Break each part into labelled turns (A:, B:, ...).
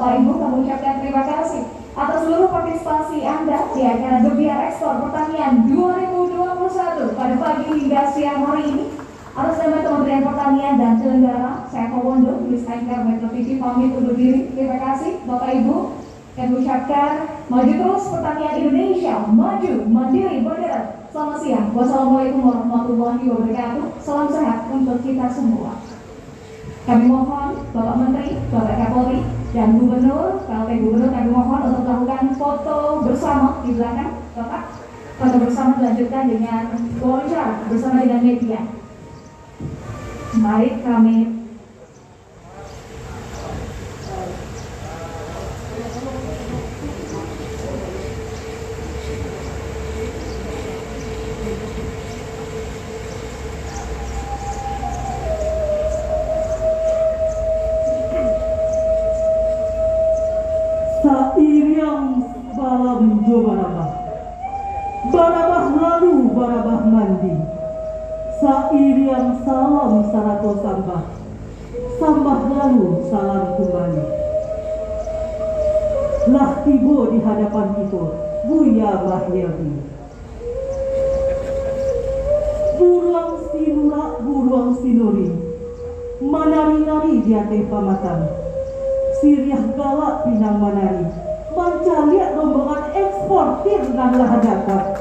A: Bapak Ibu, kami ucapkan terima kasih atas seluruh partisipasi Anda di acara Gebiar Ekspor Pertanian 2021 pada pagi hingga siang hari ini. Atas nama Kementerian Pertanian dan Penyelenggara, saya Powondo, Miss Anchor Metro TV pamit undur diri. Terima kasih Bapak Ibu. Kami ucapkan maju terus pertanian Indonesia, maju, mandiri, berderet. Selamat siang. Wassalamualaikum warahmatullahi wabarakatuh. Salam sehat untuk kita semua. Kami mohon Bapak Menteri, Bapak Kapolri, dan Gubernur, PLT Gubernur, kami mohon untuk melakukan foto bersama di belakang Bapak. Foto bersama dilanjutkan dengan wawancara bersama dengan media. Mari kami
B: Sairiang balam jo barabah, barabah lalu barabah mandi. Sairiang salam sarato sambah, sambah lalu salam kembali. Lah tibo di hadapan kita, Buya Mahyadi. Buruang sinura, buruang sinuri, manari-nari di atas pamatan. Siriah galak pinang manari, manca liat rombongan eksportir dan lahadaka.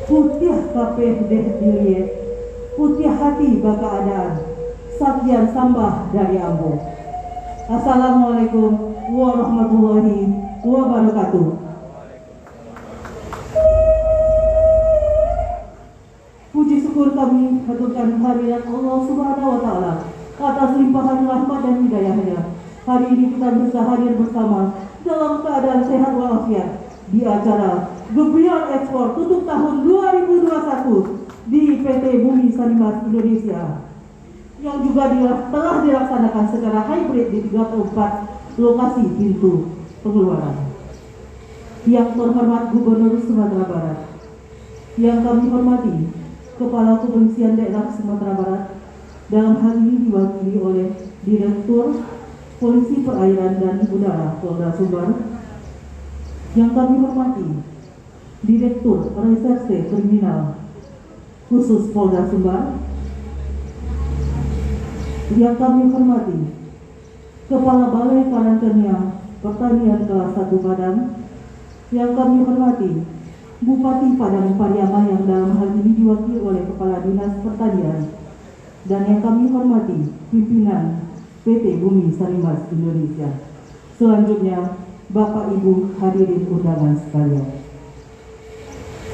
B: Putih kapeh deh dilihat, putih hati baka adaan. Sakian sambah dari Ambo. Assalamualaikum warahmatullahi wabarakatuh. Puji syukur kami haturkan kehadirat Allah Subhanahu wa Ta'ala atas limpahan rahmat dan hidayahnya. Hari ini kita bisa hadir bersama dalam keadaan sehat walafiat di acara Gebiar Ekspor tutup tahun 2021 di PT Bumi Sanimas Indonesia yang juga telah dilaksanakan secara hybrid di 34 lokasi pintu pengeluaran. Yang terhormat Gubernur Sumatera Barat, yang kami hormati Kepala Kepolisian Daerah Sumatera Barat, dalam hal ini diwakili oleh Direktur Polisi Perairan dan Udara Polda Sumbar, yang kami hormati Direktur Reserse Kriminal Khusus Polda Sumbar, yang kami hormati Kepala Balai Karantina Pertanian kelas 1 Padang, yang kami hormati Bupati Padang Pariaman yang dalam hal ini diwakili oleh Kepala Dinas Pertanian, dan yang kami hormati pimpinan PT Bumi Sanimas Indonesia. Selanjutnya, Bapak Ibu hadirin undangan sekalian,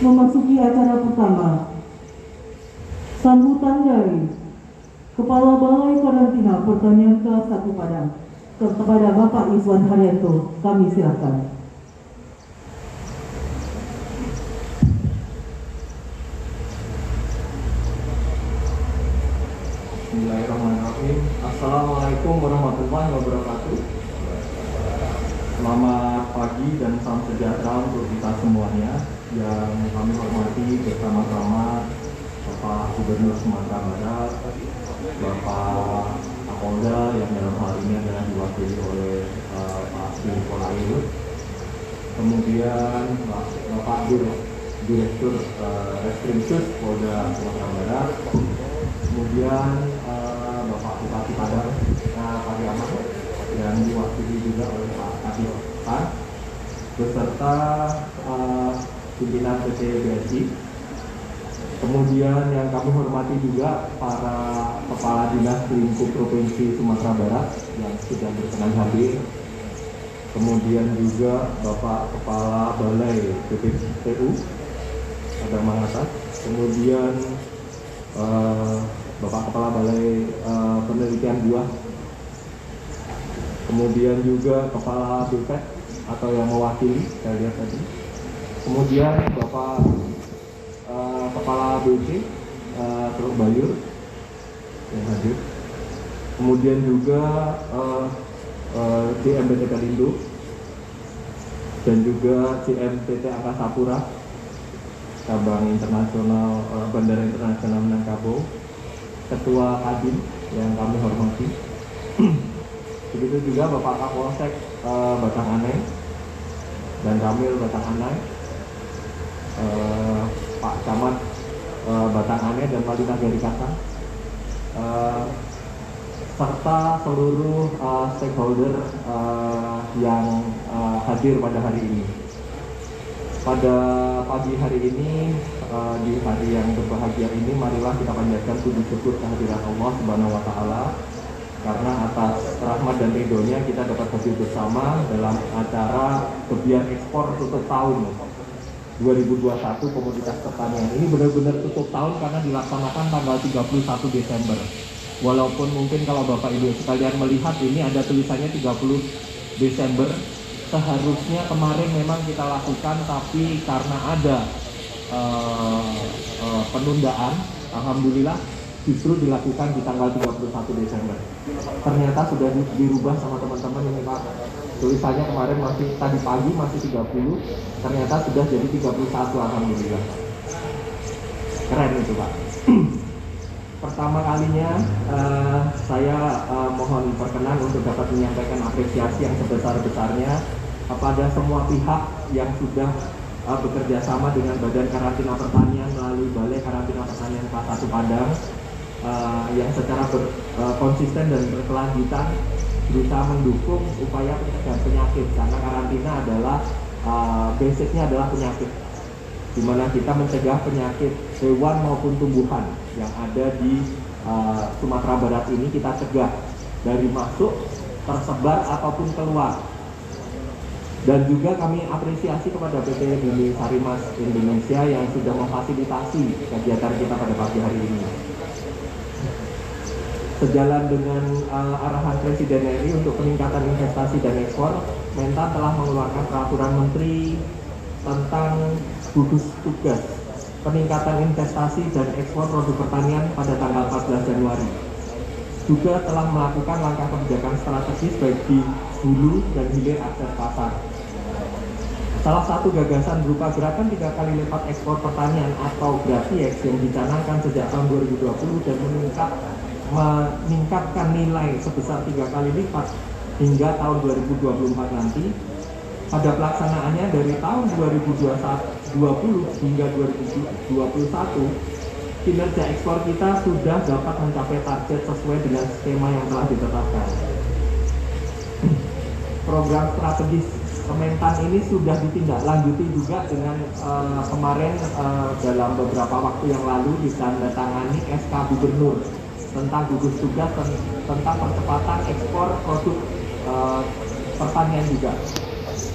B: memasuki acara pertama, sambutan dari Kepala Balai Karantina Pertanian kelas 1 Padang kepada Bapak Iswan Haryanto, kami silakan.
C: Bismillahirrahmanirrahim. Assalamualaikum warahmatullahi wabarakatuh. Selamat pagi dan salam sejahtera untuk kita semuanya. Yang kami hormati bersama-sama Bapak Gubernur Sumatera Barat, Bapak Kapolda yang dalam hal ini adalah diwakili oleh Pak Sri, kemudian Bapak Direktur Reskrimsus Polda Sumatera Barat, kemudian Bapak Bupati Padang, Pak Ahmad, dan diwakili juga oleh Pak Kadif Pan, beserta pimpinan PT BSI. Kemudian yang kami hormati juga para kepala dinas lingkup Provinsi Sumatera Barat yang sudah berkenan hadir. Kemudian juga Bapak Kepala Balai BPPU Padang Mangatan. Kemudian Bapak Kepala Balai Penelitian Buah, kemudian juga Kepala BPET atau yang mewakili, saya lihat tadi, kemudian Bapak Kepala BC Teluk Bayur yang hadir, kemudian juga CMPT Kalindo dan juga CMPT Angkasa Pura Cabang Internasional Bandara Internasional Minangkabau, Ketua Kadin yang kami hormati, Begitu juga Bapak Kapolsek Batanganai dan Ramil Batanganai, Pak Camat Batanganai dan Wali Nagari Kasang, serta seluruh stakeholder yang hadir pada hari ini. Pada pagi hari ini, di hari yang berbahagia ini, marilah kita panjatkan puji syukur kehadiran Allah Subhanahu wa Ta'ala, karena atas rahmat dan ridhonya kita dapat hadir bersama dalam acara Gebiar Ekspor tutup tahun 2021 komoditas pertanian. Ini benar-benar tutup tahun karena dilaksanakan tanggal 31 Desember. Walaupun mungkin kalau Bapak Ibu sekalian melihat ini ada tulisannya 30 Desember, seharusnya kemarin memang kita lakukan, tapi karena ada penundaan, alhamdulillah justru dilakukan di tanggal 31 Desember. Ternyata sudah dirubah sama teman-teman ini Pak. Tulisannya kemarin masih tadi pagi masih 30, ternyata sudah jadi 31, alhamdulillah. Keren itu Pak. Pertama kalinya saya mohon perkenan untuk dapat menyampaikan apresiasi yang sebesar-besarnya kepada semua pihak yang sudah bekerja sama dengan Badan Karantina Pertanian melalui Balai Karantina Pertanian Kelas 1 Padang, yang secara konsisten dan berkelanjutan berusaha mendukung upaya pencegahan penyakit, karena karantina adalah basicnya adalah penyakit, di mana kita mencegah penyakit hewan maupun tumbuhan yang ada di Sumatera Barat ini, kita cegah dari masuk, tersebar ataupun keluar. Dan juga kami apresiasi kepada PT Bumi Sarimas Indonesia yang sudah memfasilitasi kegiatan kita pada pagi hari ini. Sejalan dengan arahan Presiden RI untuk peningkatan investasi dan ekspor, Mentan telah mengeluarkan peraturan Menteri tentang gugus tugas peningkatan investasi dan ekspor produk pertanian pada tanggal 14 Januari. Juga telah melakukan langkah kebijakan strategis baik di hulu dan hilir akses pasar. Salah satu gagasan berupa gerakan 3 kali lipat ekspor pertanian atau GRATIEX yang dicanangkan sejak tahun 2020 dan meningkatkan nilai sebesar 3 kali lipat hingga tahun 2024 nanti. Pada pelaksanaannya dari tahun 2020 hingga 2021, kinerja ekspor kita sudah dapat mencapai target sesuai dengan skema yang telah ditetapkan. Program strategis Kementan ini sudah ditindaklanjuti juga dengan kemarin dalam beberapa waktu yang lalu ditandatangani SK Gubernur tentang gugus tugas tentang percepatan ekspor produk pertanian juga,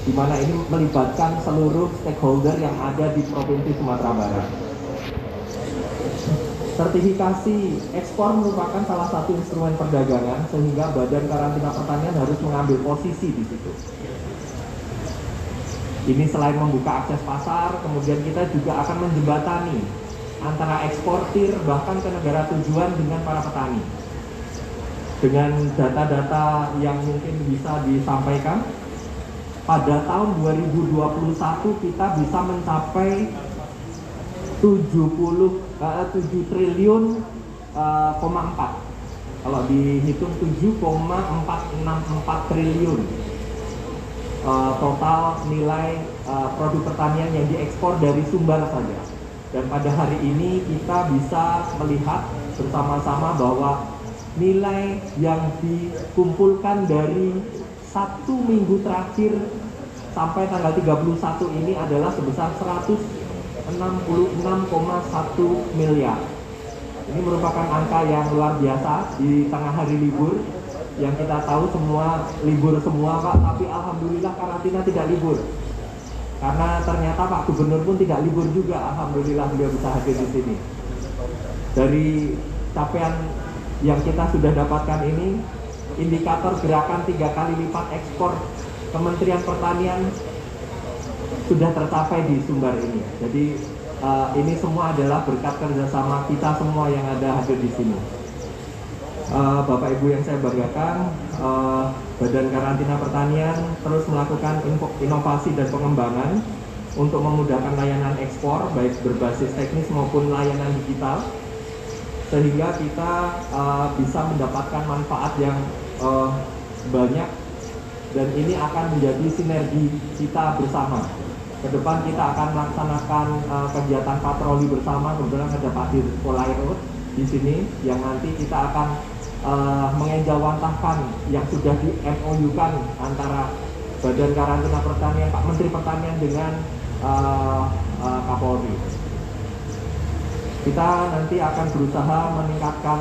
C: di mana ini melibatkan seluruh stakeholder yang ada di Provinsi Sumatera Barat. Sertifikasi ekspor merupakan salah satu instrumen perdagangan, sehingga Badan Karantina Pertanian harus mengambil posisi di situ. Ini selain membuka akses pasar, kemudian kita juga akan menjembatani antara eksportir bahkan ke negara tujuan dengan para petani. Dengan data-data yang mungkin bisa disampaikan, pada tahun 2021 kita bisa mencapai 7 triliun, 4. Kalau dihitung 7,464 triliun total nilai produk pertanian yang diekspor dari Sumbar saja. Dan pada hari ini kita bisa melihat bersama-sama bahwa nilai yang dikumpulkan dari 1 minggu terakhir sampai tanggal 31 ini adalah sebesar 166,1 miliar. Ini merupakan angka yang luar biasa di tengah hari libur, yang kita tahu semua libur semua Pak, tapi alhamdulillah karantina tidak libur. Karena ternyata Pak Gubernur pun tidak libur juga, alhamdulillah beliau bisa hadir di sini. Dari capaian yang kita sudah dapatkan ini, indikator gerakan 3 kali lipat ekspor Kementerian Pertanian sudah tercapai di Sumbar ini. Jadi ini semua adalah berkat kerjasama kita semua yang ada hadir di sini. Bapak Ibu yang saya banggakan, Badan Karantina Pertanian terus melakukan inovasi dan pengembangan untuk memudahkan layanan ekspor baik berbasis teknis maupun layanan digital, sehingga kita bisa mendapatkan manfaat yang banyak, dan ini akan menjadi sinergi kita bersama. Ke depan kita akan melaksanakan kegiatan patroli bersama. Kebetulan ada Pak Dir Polairut di sini yang nanti kita akan mengejawantahkan yang sudah di MOU-kan antara Badan Karantina Pertanian, Pak Menteri Pertanian dengan Kapolri. Kita nanti akan berusaha meningkatkan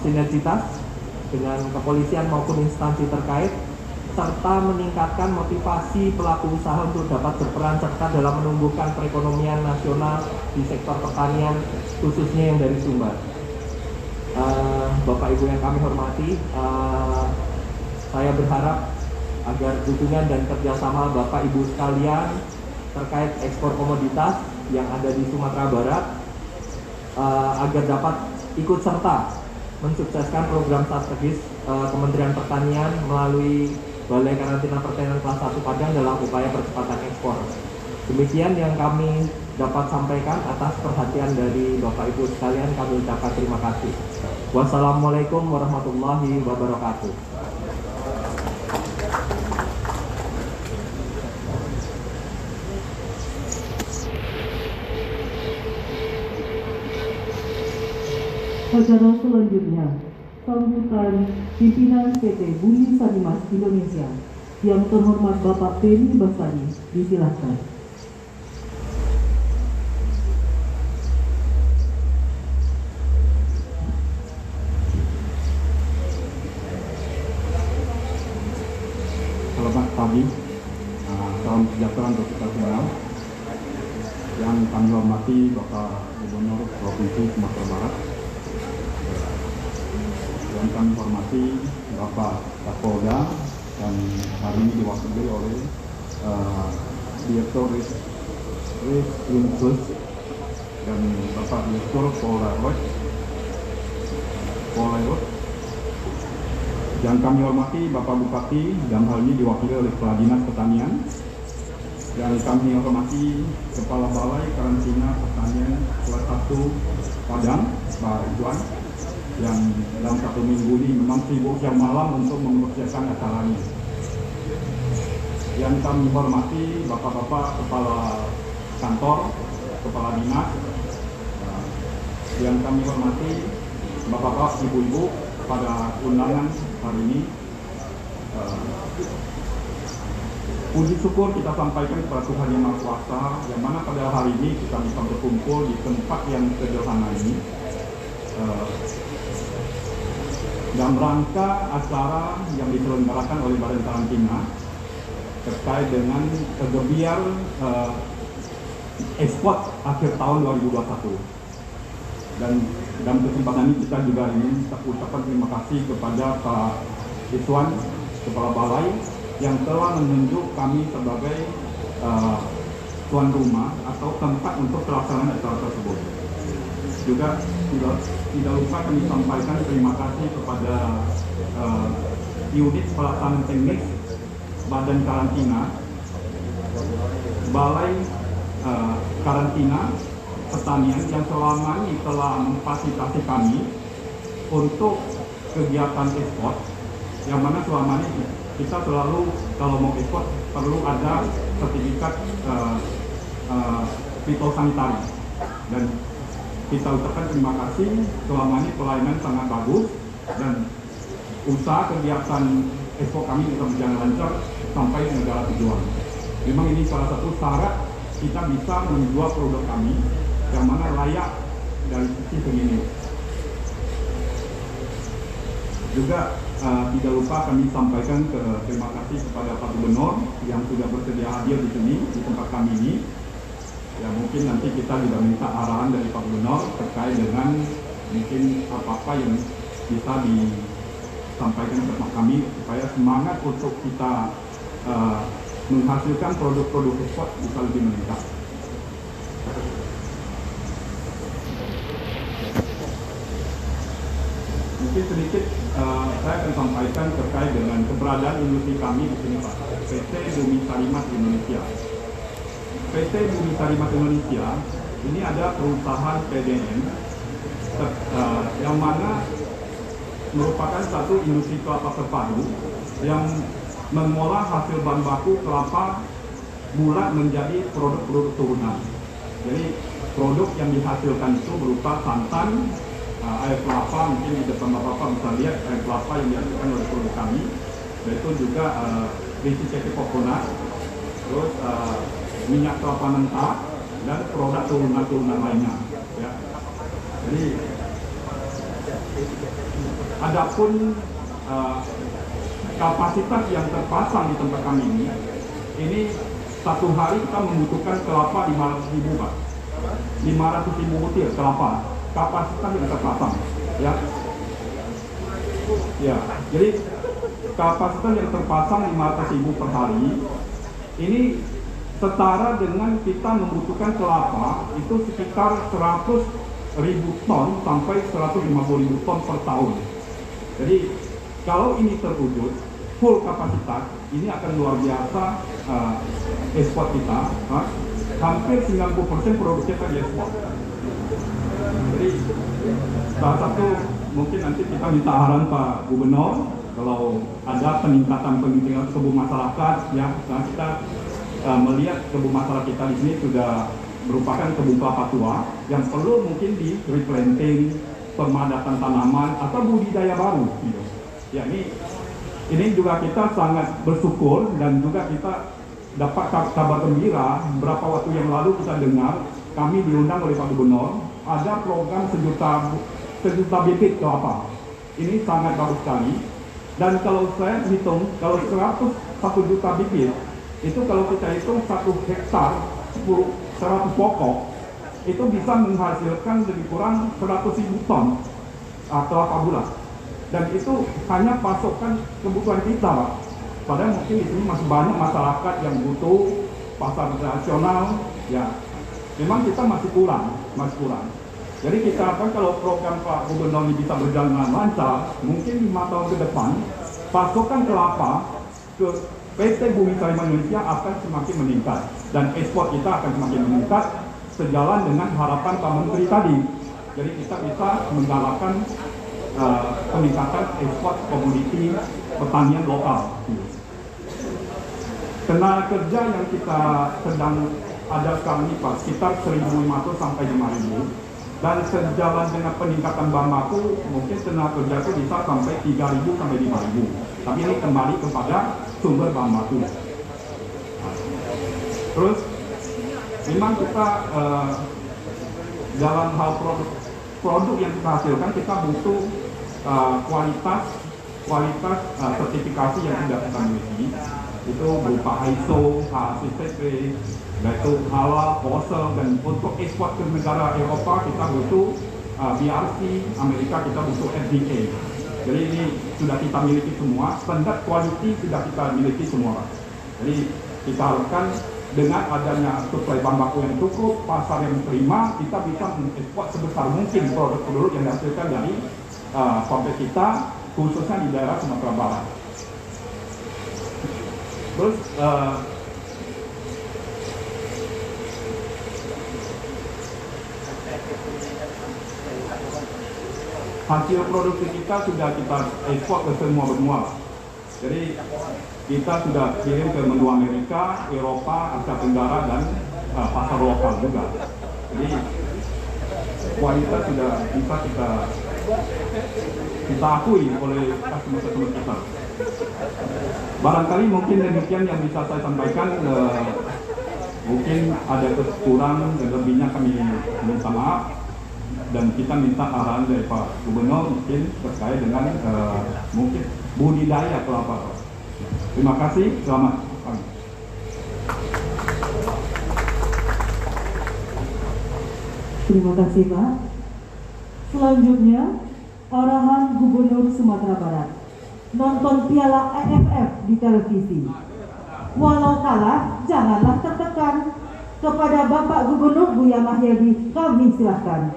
C: sinergitas dengan kepolisian maupun instansi terkait, serta meningkatkan motivasi pelaku usaha untuk dapat berperan serta dalam menumbuhkan perekonomian nasional di sektor pertanian, khususnya yang dari Sumbar. Bapak Ibu yang kami hormati, saya berharap agar dukungan dan kerjasama Bapak Ibu sekalian terkait ekspor komoditas yang ada di Sumatera Barat agar dapat ikut serta mensukseskan program strategis Kementerian Pertanian melalui Balai Karantina Pertanian Kelas 1 Padang dalam upaya percepatan ekspor. Demikian yang kami dapat sampaikan. Atas perhatian dari Bapak Ibu sekalian kami ucapkan terima kasih. Wassalamualaikum warahmatullahi wabarakatuh.
B: Acara selanjutnya, sambutan pimpinan PT Bumi Sarimas Indonesia yang terhormat Bapak Penny Basari, disilakan.
D: Selamat pagi, salam sejahtera untuk kita semua. Yang kami hormati Bapak Gubernur Provinsi Sumatera Barat, yang kami hormati Bapak Kapolda, dan hari ini diwakili oleh Direktur Reskrimsus dan Bapak Direktur Polairut. Yang kami hormati Bapak Bupati, dan hal ini diwakili oleh Kepala Dinas Pertanian. Yang kami hormati Kepala Balai Karantina Pertanian Kelas 1 Padang, Pak Ridwan, yang dalam 1 minggu ini memang sibuk siang malam untuk mempersiapkan acaranya. Yang kami hormati Bapak-Bapak Kepala Kantor, Kepala Dinas. Yang kami hormati Bapak-Bapak, Ibu-Ibu pada undangan hari ini. Puji syukur kita sampaikan kepada Tuhan Yang Maha Kuasa, yang mana pada hari ini kita bisa berkumpul di tempat yang sederhana ini dalam rangka acara yang diselenggarakan oleh Badan Karantina terkait dengan gebiar ekspor akhir tahun 2021. Dan dalam kesempatan ini kita juga ingin ucapkan terima kasih kepada Pak Iswan, Kepala Balai, yang telah menunjuk kami sebagai tuan rumah atau tempat untuk pelaksanaan acara tersebut. Juga tidak lupa kami sampaikan terima kasih kepada unit pelaksanaan teknis Badan Karantina, Balai Karantina Pertanian yang selama ini telah memfasilitasi kami untuk kegiatan ekspor, yang mana selama ini kita selalu kalau mau ekspor perlu ada sertifikat fitosanitari, dan kita ucapkan terima kasih. Selama ini pelayanan sangat bagus dan usaha kegiatan ekspor kami bisa berjalan lancar sampai negara tujuan. Memang ini salah satu syarat kita bisa menjual produk kami yang mana layak dari sisi begini. Juga tidak lupa kami sampaikan terima kasih kepada Pak Gubernur yang sudah bersedia hadir di sini di tempat kami ini. Ya, mungkin nanti kita juga minta arahan dari Pak Gubernur terkait dengan mungkin apa-apa yang bisa disampaikan kepada kami supaya semangat untuk kita menghasilkan produk-produk ekspor bisa lebih meningkat. Mungkin sedikit saya akan sampaikan terkait dengan keberadaan industri kami di sini, Pak. PT Bumi Sarimas Indonesia. PT Bumi Sarimas Indonesia ini ada perusahaan PDN yang mana merupakan satu industri kelapa terpadu yang mengolah hasil bahan baku kelapa bulat menjadi produk-produk turunan. Jadi produk yang dihasilkan itu berupa santan, air kelapa, mungkin di depan Bapak bisa lihat air kelapa yang dihasilkan oleh produk kami, yaitu juga desiccated coconut, terus minyak kelapa mentah, dan produk turunan-turunan lainnya. Ya. Jadi adapun kapasitas yang terpasang di tempat kami ini satu hari kita membutuhkan kelapa 500.000 Pak. 500.000 butir kelapa kapasitas yang terpasang, ya. Ya, jadi kapasitas yang terpasang 500.000 per hari ini setara dengan kita membutuhkan kelapa itu sekitar 100.000 ton sampai 150.000 ton per tahun. Jadi kalau ini terwujud full kapasitas, ini akan luar biasa ekspor kita. Hampir 90% produk kita diekspor. Jadi salah satu mungkin nanti kita minta arahan Pak Gubernur kalau ada peningkatan kebun masyarakat, ya. Nah, kita melihat kebun masyarakat kita di sini sudah merupakan kebun kelapa tua yang perlu mungkin di replanting, pemadatan tanaman atau budidaya baru. Gitu. Ya, ini juga kita sangat bersyukur dan juga kita dapat kabar gembira. Beberapa waktu yang lalu kita dengar kami diundang oleh Pak Gubernur ada program sejuta bibit kelapa. Ini sangat bagus sekali. Dan kalau saya hitung, kalau 1 juta bibit itu kalau kita hitung 1 hektar 100 pokok itu bisa menghasilkan lebih kurang 100.000 ton kelapa bulat. Dan itu hanya pasokan kebutuhan kita, Pak. Padahal mungkin di sini masih banyak masyarakat yang butuh pasar nasional, ya. Memang kita masih kurang. Jadi kita harapkan kalau program Pak Gubernur ini bisa berjalan dengan lancar, mungkin 5 tahun ke depan pasokan kelapa ke PT Bumi Kalimantan Indonesia akan semakin meningkat dan ekspor kita akan semakin meningkat sejalan dengan harapan Pak Menteri tadi. Jadi kita bisa menggalakkan peningkatan ekspor komoditi pertanian lokal. Tenaga kerja yang kita sedang ada sekarang ini Pak, sekitar 1.500 sampai 5.000, dan sejalan dengan peningkatan bahan baku mungkin tenaga kerja itu bisa sampai 3.000 sampai 5.000. Tapi ini kembali kepada sumber bahan baku. Terus memang kita dalam hal produk yang kita hasilkan kita butuh kualitas sertifikasi yang sudah kita miliki. Itu berupa ISO, HACCP, yaitu halal, kosher, dan untuk ekspor ke negara Eropa kita butuh BRC, Amerika kita butuh FDA. Jadi ini sudah kita miliki semua, standar quality sudah kita miliki semua. Jadi kita harapkan dengan adanya suplai bahan baku yang cukup, pasar yang terima, kita bisa mengekspor sebesar mungkin produk-produk yang dihasilkan dari pabrik kita, khususnya di daerah Sumatera Barat. Terus hasil produksi kita sudah kita ekspor ke semua benua. Jadi kita sudah kirim ke benua Amerika, Eropa, Asia Tenggara, dan pasar lokal juga. Jadi kualitas sudah bisa kita akui oleh customer kita. Barangkali mungkin demikian yang bisa saya sampaikan. Mungkin ada kekurangan dan lebihnya kami minta maaf, dan kita minta arahan dari Pak Gubernur mungkin terkait dengan mungkin budidaya kelapa. Terima kasih, selamat pagi.
B: Terima kasih Pak. Selanjutnya arahan Gubernur Sumatera Barat. Nonton Piala AFF di televisi. Walau kalah, janganlah tertekan. Kepada Bapak Gubernur Buya Mahyadi, kami silakan.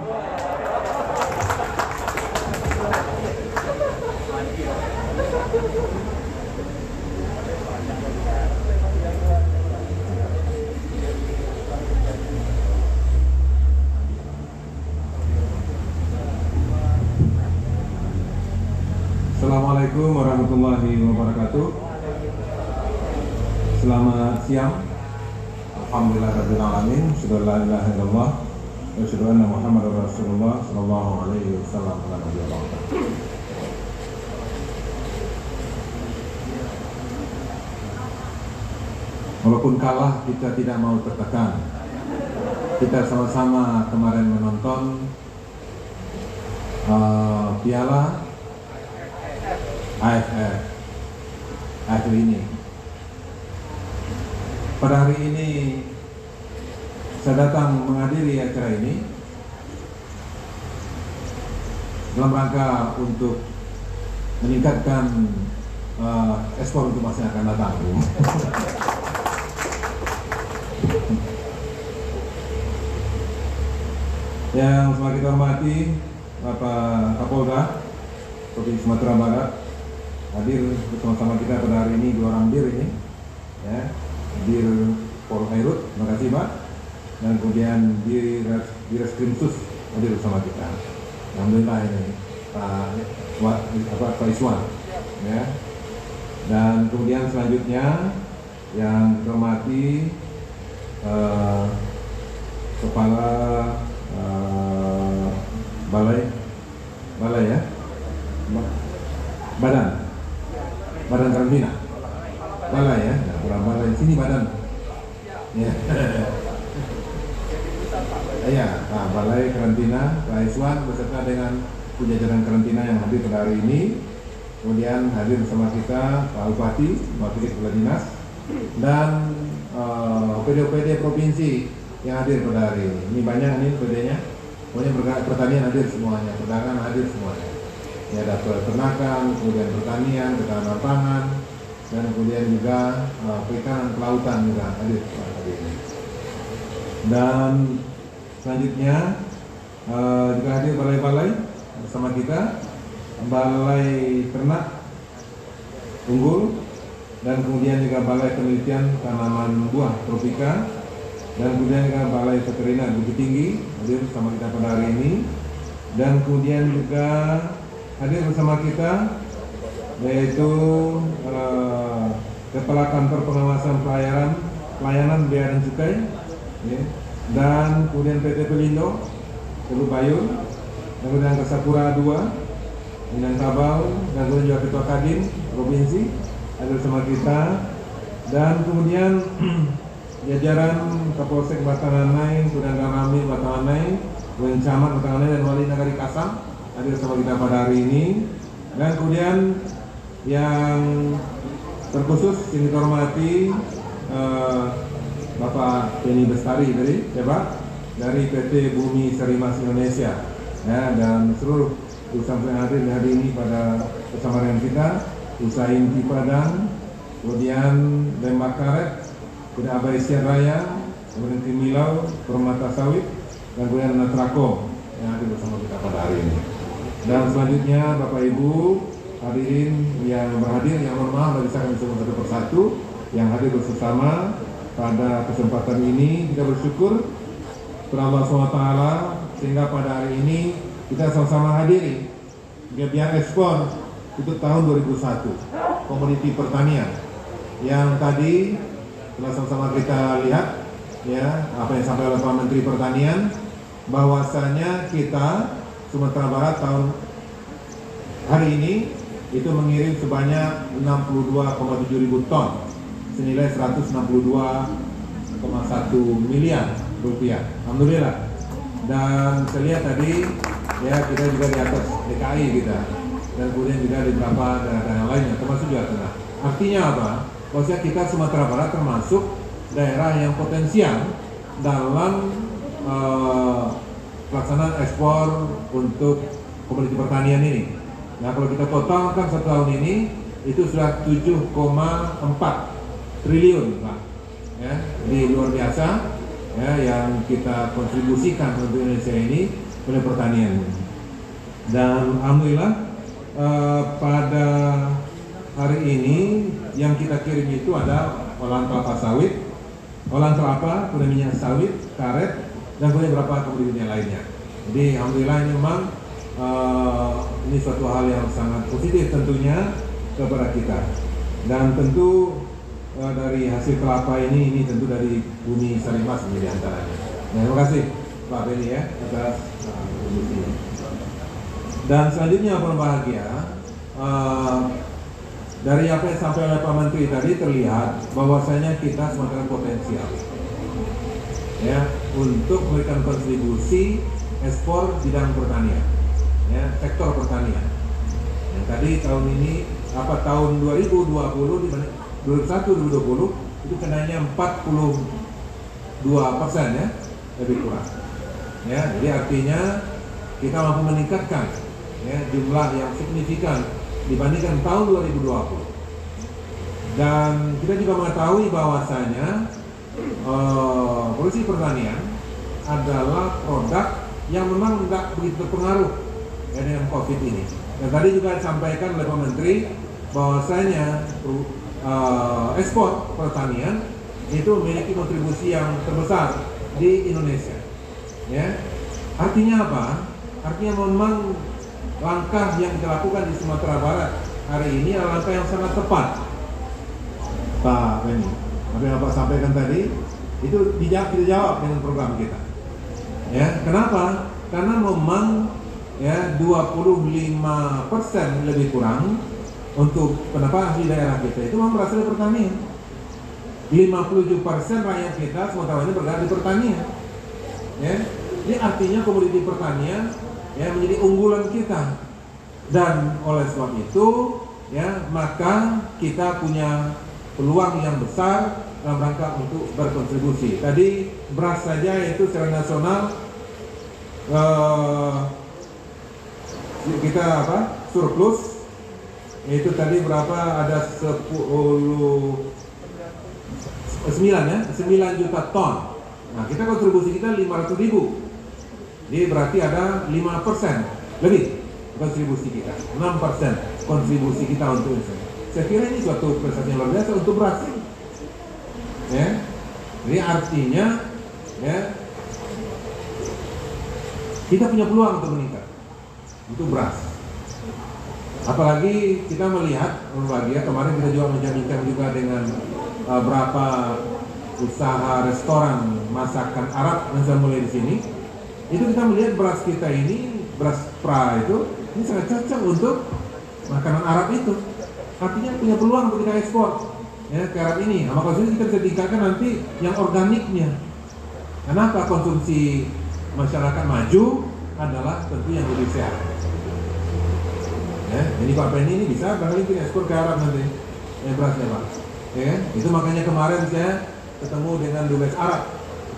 E: Assalamualaikum warahmatullahi wabarakatuh. Selamat siang. Alhamdulillahirabbil alamin. Asyhadu an la ilaha illallah wa asyhadu anna Muhammadar Rasulullah sallallahu alaihi wasallam. Walaupun kalah, kita tidak mau tertekan. Kita sama-sama kemarin menonton piala AFF ini. Pada hari ini saya datang menghadiri acara ini dalam rangka untuk meningkatkan ekspor untuk masa yang akan datang. Yang semakin kita hormati Bapak Kapolda Provinsi Sumatera Barat hadir bersama-sama kita pada hari ini, 2 orang dir ini, ya, Dir Pol Airut, terima kasih Pak, dan kemudian Dir Reskrimsus hadir bersama kita. Alhamdulillah ini Pak Iswan, ya. Dan kemudian selanjutnya yang kita hormati Kepala Balai ya, Badan Karantina, Balai ya, Balai sini badan, ya, ya, Balai Karantina, Pak Iswan beserta dengan jajaran karantina yang hadir pada hari ini. Kemudian hadir bersama kita Pak Bupati, Wakil Kepala Dinas, dan OPD provinsi yang hadir pada hari ini. Ini banyak nih OPD-nya. Pokoknya pertanian hadir semuanya, perdagangan hadir semuanya. Ya, ada peternakan, kemudian pertanian, ketahanan pangan, dan kemudian juga perikanan, kelautan juga hadir pada hari ini. Dan selanjutnya juga hadir balai-balai bersama kita, Balai Ternak Unggul, dan kemudian juga Balai Penelitian Tanaman Buah Tropika, dan kemudian juga Balai Veteriner Bukit Tinggi hadir bersama kita pada hari ini. Dan kemudian juga hadir bersama kita yaitu Kepala Kantor Pengawasan Pelayanan Bea dan Cukai, ya, dan kemudian PT Pelindo Teluk Bayur, dan kemudian Kasapura 2 Minangkabau, dan kemudian juga Ketua Kadin Provinsi hadir bersama kita, dan kemudian jajaran Kapolsek Batanganai, kemudian Ramil Batanganai, kemudian Camat Batanganai, dan Wali Nagari Kasang hadir bersama kita pada hari ini. Dan kemudian yang terkhusus yang kita hormati Bapak Penny Bestari dari PT Bumi Serimas Indonesia, ya, dan seluruh usaha yang hadir di hari ini pada bersama dengan kita, Usaha Inti Padang, kemudian Lembak Karet, kemudian Abai Siar Raya, kemudian Timilau, Permata Sawit, dan kemudian Natrako yang hadir bersama kita pada hari ini. Dan selanjutnya Bapak Ibu hadirin yang berhadir, yang mohon maaf bisa kami sebut satu persatu yang hadir bersama pada kesempatan ini. Kita bersyukur kepada Allah SWT sehingga pada hari ini kita sama-sama hadiri biaya ekspor untuk tahun 2001 komoditi pertanian yang tadi telah sama-sama kita lihat, ya, apa yang disampaikan oleh Pak Menteri Pertanian, bahwasanya kita Sumatera Barat tahun hari ini itu mengirim sebanyak 62,7 ribu ton senilai 162,1 miliar rupiah. Alhamdulillah. Dan saya lihat tadi, ya, kita juga di atas DKI kita, dan kemudian juga di beberapa daerah yang lainnya termasuk Jawa Tengah. Artinya apa? Bahwasanya kita Sumatera Barat termasuk daerah yang potensial dalam pelaksanaan ekspor untuk komoditi pertanian ini. Nah, kalau kita totalkan satu tahun ini itu sudah 7,4 triliun, Pak. Ya, jadi luar biasa, ya, yang kita kontribusikan untuk Indonesia ini oleh pertanian. Dan alhamdulillah pada hari ini yang kita kirim itu ada olahan kelapa sawit, olahan kelapa, kemudian minyak sawit, karet, dan kemudian beberapa komoditi yang lainnya. Jadi alhamdulillah ini memang ini suatu hal yang sangat positif tentunya kepada kita. Dan tentu dari hasil kelapa ini tentu dari Bumi Sarimas menjadi antaranya. Nah, terima kasih Pak Beni ya atas kontribusi ini. Dan selanjutnya Pak Bahagia, dari apa yang disampaikan oleh Pak Menteri tadi terlihat bahwasanya kita semakin potensial ya untuk memberikan kontribusi ekspor bidang pertanian, ya sektor pertanian. Yang tadi tahun ini tahun 2020 dibanding 2021-2020 itu kenainya 42% ya, lebih kurang. Ya, jadi artinya kita mampu meningkatkan ya jumlah yang signifikan dibandingkan tahun 2020. Dan kita juga mengetahui bahwasanya produksi pertanian adalah produk yang memang tidak begitu terpengaruh ya, dengan COVID ini. Dan tadi juga disampaikan oleh Pak Menteri bahwasanya ekspor pertanian itu memiliki kontribusi yang terbesar di Indonesia. Ya, artinya apa? Artinya memang langkah yang dilakukan di Sumatera Barat hari ini adalah langkah yang sangat tepat, Pak Beni. Apa yang Bapak sampaikan tadi itu dijawab dengan program kita. Ya, kenapa? Karena memang ya 25% lebih kurang untuk pendapatan di daerah kita itu memang berasal dari pertanian. 57% rakyat kita sementara ini bergerak di pertanian. Ya, ini artinya komoditi pertanian ya menjadi unggulan kita. Dan oleh sebab itu ya maka kita punya peluang yang besar dalam rangka untuk berkontribusi. Tadi beras saja itu secara nasional kita surplus. Itu tadi berapa? Ada 9 juta ton. Nah, kita kontribusi kita 500.000. Jadi berarti ada 5% lebih kontribusi kita. 6% kontribusi kita untuk itu. Saya kira ini suatu prestasi yang luar biasa untuk beras. Ya. Jadi artinya ya kita punya peluang untuk meningkat untuk beras. Apalagi kita melihat bahagia kemarin kita juga bincang juga dengan beberapa usaha restoran masakan Arab yang sudah mulai di sini. Itu kita melihat beras kita ini, beras pra itu, ini sangat cocok untuk makanan Arab itu. Artinya punya peluang untuk kita ekspor ya ke Arab ini. Nah, maka kita bisa tingkatkan nanti yang organiknya. Kenapa? Konsumsi masyarakat maju adalah tentu yang lebih sehat. Ya, jadi Pak Beni ini bisa barangkali kita ekspor ke Arab nanti, berasnya Pak. Ya, itu makanya kemarin saya ketemu dengan Dubes Arab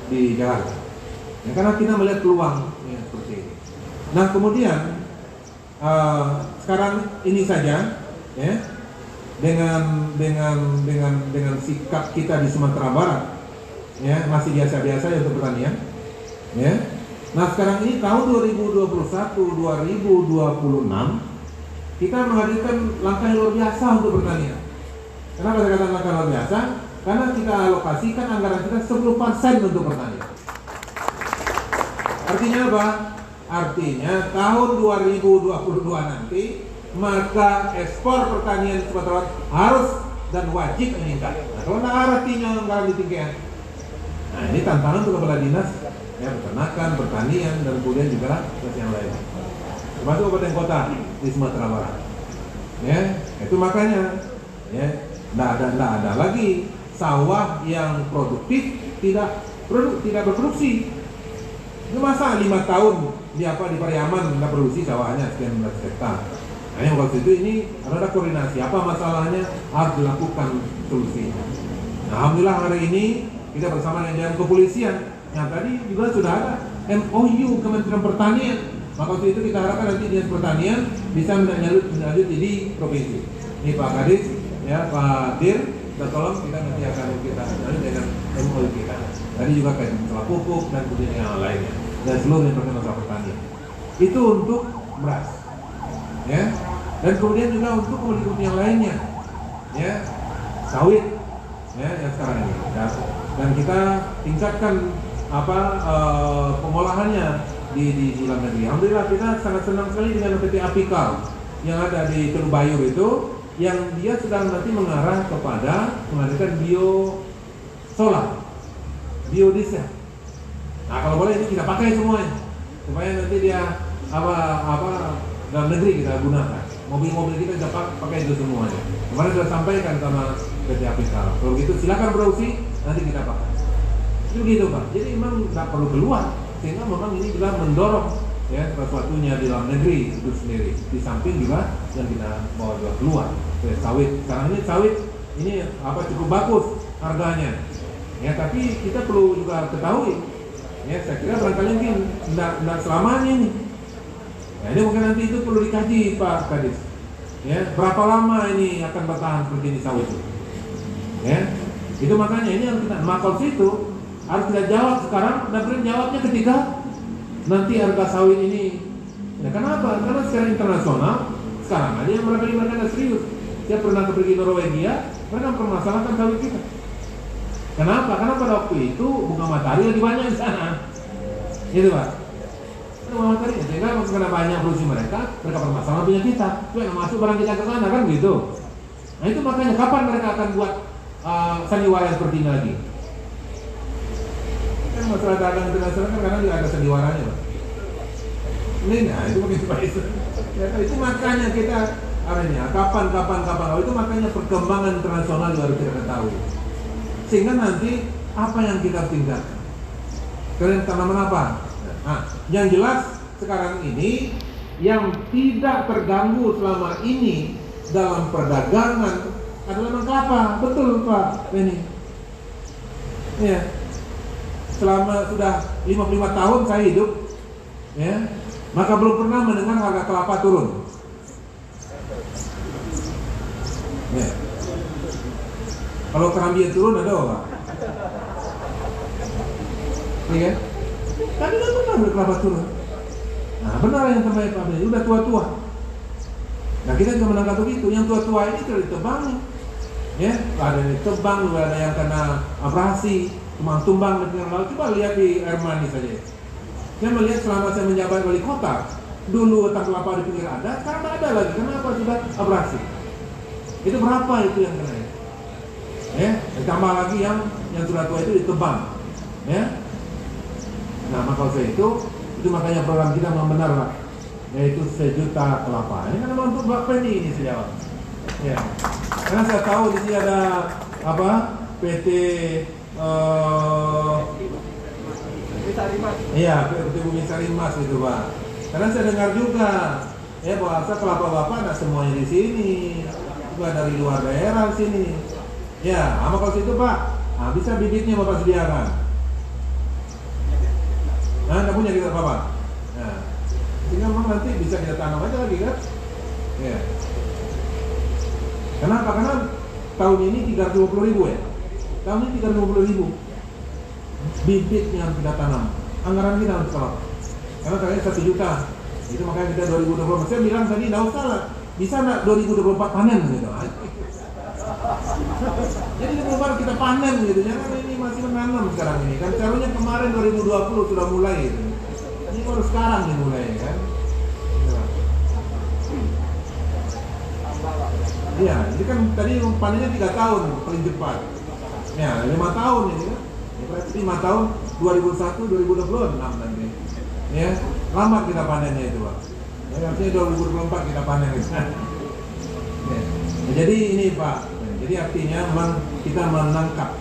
E: di Jakarta. Ya, karena kita melihat peluang ya, seperti ini. Nah kemudian sekarang ini saja, ya, dengan sikap kita di Sumatera Barat, ya masih biasa-biasa ya untuk pertanian. Ya. Nah sekarang ini tahun 2021-2026 kita menghadirkan langkah yang luar biasa untuk pertanian. Kenapa saya katakan langkah luar biasa? Karena kita alokasikan anggaran kita 10% untuk pertanian. Artinya apa? Artinya tahun 2022 nanti maka ekspor pertanian Sumatera Barat harus dan wajib meningkat. Nah, kalau nggak artinya anggaran ditinggikan. Nah ini tantangan untuk kepala dinas ya peternakan, pertanian dan kemudian juga yang lain. Termasuk kabupaten kota di Sumatera Barat. Ya, itu makanya ya tidak ada lagi sawah yang produktif tidak berproduksi. Itu masa 5 tahun di Pariaman nggak produksi sawahnya sekian belas hektar. Nah, yang waktu itu ini ada koordinasi apa masalahnya harus dilakukan solusinya. Nah, alhamdulillah hari ini kita bersama dengan kepolisian yang tadi juga sudah ada MOU Kementerian Pertanian. Maka waktu itu kita harapkan nanti Dinas Pertanian bisa menlanjut di provinsi. Ini Pak Kadis, ya Pak Dir, dan tolong kita nanti akan kita lanjut dengan MOU kita. Tadi juga kayak masalah pupuk dan kemudian yang lainnya dan seluruh yang berkaitan masalah pertanian. Itu untuk beras, ya. Dan kemudian juga untuk komoditi yang lainnya, ya sawit, ya yang sekarang ini. Dan kita tingkatkan pengolahannya di dalam negeri. Alhamdulillah kita sangat senang sekali dengan PT Apikal yang ada di Teluk Bayur itu yang dia sudah nanti mengarah kepada mengadakan solar, biodiesel. Nah kalau boleh ini kita pakai semuanya supaya nanti dia dalam negeri kita gunakan. Mobil-mobil kita bisa pakai itu semuanya. Kemarin sudah sampaikan sama PT Apikal. Kalau gitu silakan produksi, nanti kita pakai. Itu gitu Pak. Jadi memang nggak perlu keluar, sehingga memang ini juga mendorong ya sesuatunya di dalam negeri itu sendiri. Di samping juga yang kita bawa juga keluar. Sawit. Sekarang ini sawit ini cukup bagus harganya. Ya tapi kita perlu juga ketahui. Ya saya kira barangkali mungkin tidak selamanya ini. Ya, ini mungkin nanti itu perlu dikaji Pak Kadis. Ya, berapa lama ini akan bertahan seperti ini sawit itu? Ya, itu makanya ini yang kita makal situ harus kita jawab sekarang dan kemudian jawabnya ketika nanti harga sawit ini. Ya, kenapa? Karena secara internasional sekarang aja yang mereka serius. Saya pernah pergi Norwegia, mereka mempermasalahkan sawit kita. Kenapa? Karena pada waktu itu bunga matahari lebih banyak di sana. Gitu Pak. Sehingga karena banyak produksi mereka permasalahan punya kita, masuk barang kita ke sana kan gitu. Nah itu makanya kapan mereka akan buat sandiwara seperti ini lagi? Kan masalah dagang internasional kan karena juga ada sandiwaranya, Pak. Ini itu begitu Pak itu. Ya, itu makanya kita kapan. Oh, itu makanya perkembangan internasional juga harus kita ketahui. Sehingga nanti apa yang kita tinggalkan? Kalian tanaman apa? Nah, yang jelas sekarang ini yang tidak terganggu selama ini dalam perdagangan adalah memang kelapa, betul Pak Benny. Ya, selama sudah 55 tahun saya hidup, ya, maka belum pernah mendengar harga kelapa turun. Ya. Kalau kerambian turun ada Pak? Iya. Tadi kan benar kelapa turun. Nah benar yang terbaik Pak Benny, udah tua-tua. Nah kita juga menangkap begitu, yang tua-tua ini sudah ditebang. Ya, ada yang ditebang, ada yang kena abrasi, tumbang dan lalu. Coba lihat di air mani saja. Saya melihat selama saya menjabat wali kota, dulu hutan kelapa di pinggir ada, sekarang tidak ada lagi. Kenapa? Sudah abrasi. Itu berapa itu yang kena? Ya, ditambah lagi yang sudah tua itu ditebang. Ya. Nah, maka itu makanya program kita memang benar Pak, yaitu 1 juta kelapa. Ini kan untuk Mbak Penny ini saya jawab. Ya. Karena saya tahu di sini ada PT Iya, PT Bumi Sarimas itu Pak. Karena saya dengar juga ya bahwa kelapa Bapak ada semuanya di sini, juga dari luar daerah sini. Ya, sama kalau situ Pak, bisa bibitnya Bapak sediakan. Nah, nggak punya kita apa-apa. Nah, sehingga memang nanti bisa kita tanam aja lagi kan? Ya. Kenapa? Karena tahun ini 350.000 ya. Tahun ini 350.000 bibit yang kita tanam. Anggaran kita harus kalau. Karena kalian 1 juta. Itu makanya kita 2024. Saya bilang tadi nggak usah lah. Bisa nggak 2024 panen gitu. Jadi baru kita panen gitu, jangan ini masih menanam sekarang ini kan. Caranya kemarin 2020 sudah mulai gitu. Ini baru sekarang dimulai kan. Iya, ini kan tadi panennya 3 tahun paling cepat. Ya, 5 tahun ini kan. Ya, berarti 5 tahun 2001 2026 nanti. Ya, lama kita panennya itu, Pak. Ya, artinya 2024 kita panen gitu. Ya. Jadi ini Pak, jadi artinya memang kita menangkap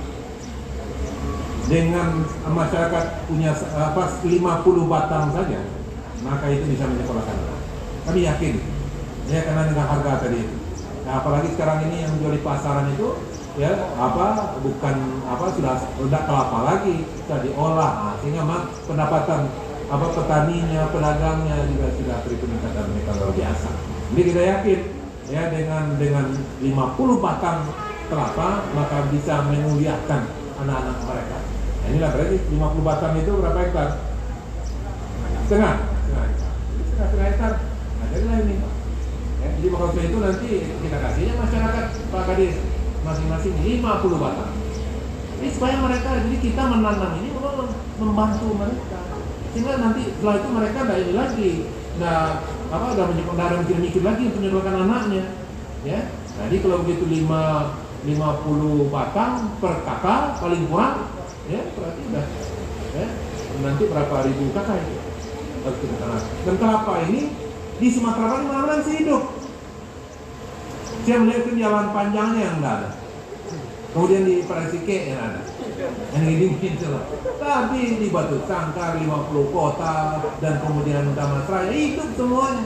E: dengan masyarakat punya 50 batang saja, maka itu bisa menyekolahkan. Kami yakin, ya karena dengan harga tadi itu. Nah, apalagi sekarang ini yang jual di pasaran itu, ya sudah kelapa lagi, sudah diolah, sehingga memang pendapatan petaninya, pedagangnya juga sudah peningkatan mereka luar biasa. Jadi kita yakin. Ya dengan 50 batang kelapa maka bisa memuliakan anak-anak mereka. Nah, inilah berarti 50 batang itu berapa hektar? Setengah hektar. Nah, jadilah ini. Ya, jadi maksudnya itu nanti kita kasihnya masyarakat Pak Kadis masing-masing 50 batang. Ini supaya mereka, jadi kita menanam ini membantu mereka. Sehingga nanti setelah itu mereka tidak mikir lagi untuk menyekolahkan anaknya, ya. Jadi kalau begitu 50 batang per kakak paling kurang, ya berarti udah ya, nanti berapa ribu kakak itu harus kita tanam. Dan kelapa ini di Sumatera Barat mana-mana masih hidup. Saya melihat itu jalan panjangnya yang enggak ada. Kemudian di Parasike yang ada. Yang dingin lah. Tapi di Batu Sangkar 50 kota dan kemudian Taman Seraya hidup semuanya.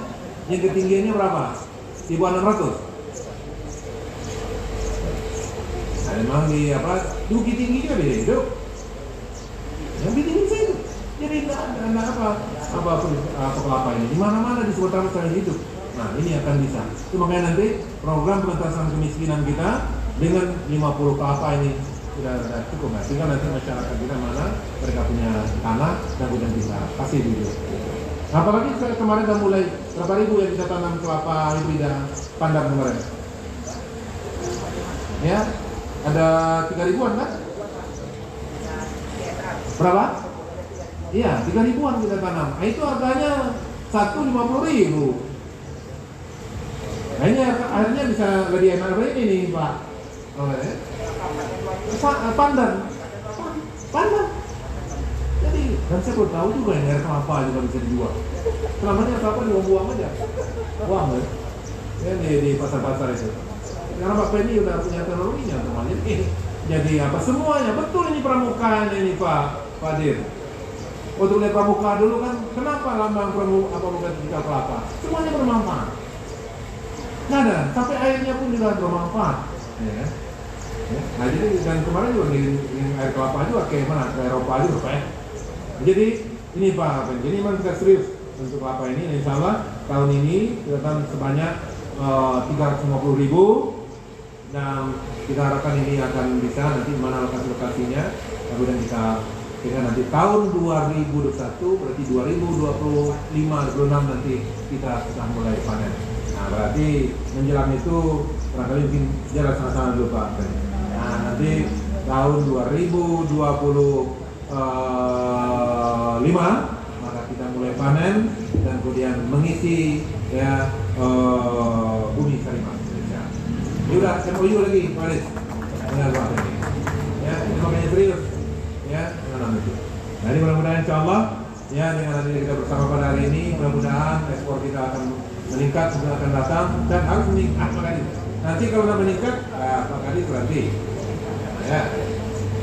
E: Yang ketinggiannya berapa? 1.600. Nah, memang di Bukit Tinggi juga beda hidup. Yang Bukit Tinggi saya hidup. Jadi enggak ada apa kelapa ini. Di mana-mana di Sumatera Barat hidup. Nah, ini akan bisa. Itu makanya nanti program pengentasan kemiskinan kita dengan 50 kelapa ini sudah cukup. Nah, sehingga nanti masyarakat kita mana mereka punya tanah dan kemudian bisa kasih dulu. Nah, apalagi kemarin sudah mulai berapa ribu yang bisa tanam kelapa hibrida pandan kemarin? Ya, ada 3.000-an kan? Berapa? Iya, 3.000-an kita tanam. Nah, itu harganya 150.000. Nah, ini akhirnya bisa lebih enak ini nih Pak. Pandan. Jadi, dan saya baru tahu juga ini air kelapa juga bisa dijual. Selamanya kelapa dibuang aja. Buang kan? Ya, di pasar-pasar itu. Karena Pak Penny udah punya teknologinya teman. Jadi apa semuanya betul ini pramuka ini Pak Fadir. Untuk lihat pramuka dulu kan, kenapa lambang pramuka ketika kelapa? Semuanya bermanfaat. Nggak ada, sampai airnya pun juga bermanfaat. Ya. Nah jadi dan kemarin juga ngirim air kelapa juga ke mana? Ke Eropa juga Pak. Jadi ini Pak, jadi memang kita serius untuk kelapa ini. Insya Allah tahun ini kita tanam sebanyak 350.000 dan kita harapkan ini akan bisa nanti mana lokasinya. Kemudian kita nanti tahun 2021 berarti 2025-2026 nanti kita sudah mulai panen. Nah berarti menjelang itu barangkali mungkin jalan sama-sama dulu Pak. Nah nanti tahun 2025 maka kita mulai panen dan kemudian mengisi ya bumi Sarimas Indonesia. Ini udah MOU lagi Pak Aris dengan Pak ini. Ya ini makanya serius ya dengan itu. Nah ini mudah-mudahan Insya Allah ya dengan adanya kita bersama pada hari ini mudah-mudahan ekspor kita akan meningkat juga akan datang dan harus meningkat makanya. Nanti kalau sudah meningkat Pak Kadis berarti ya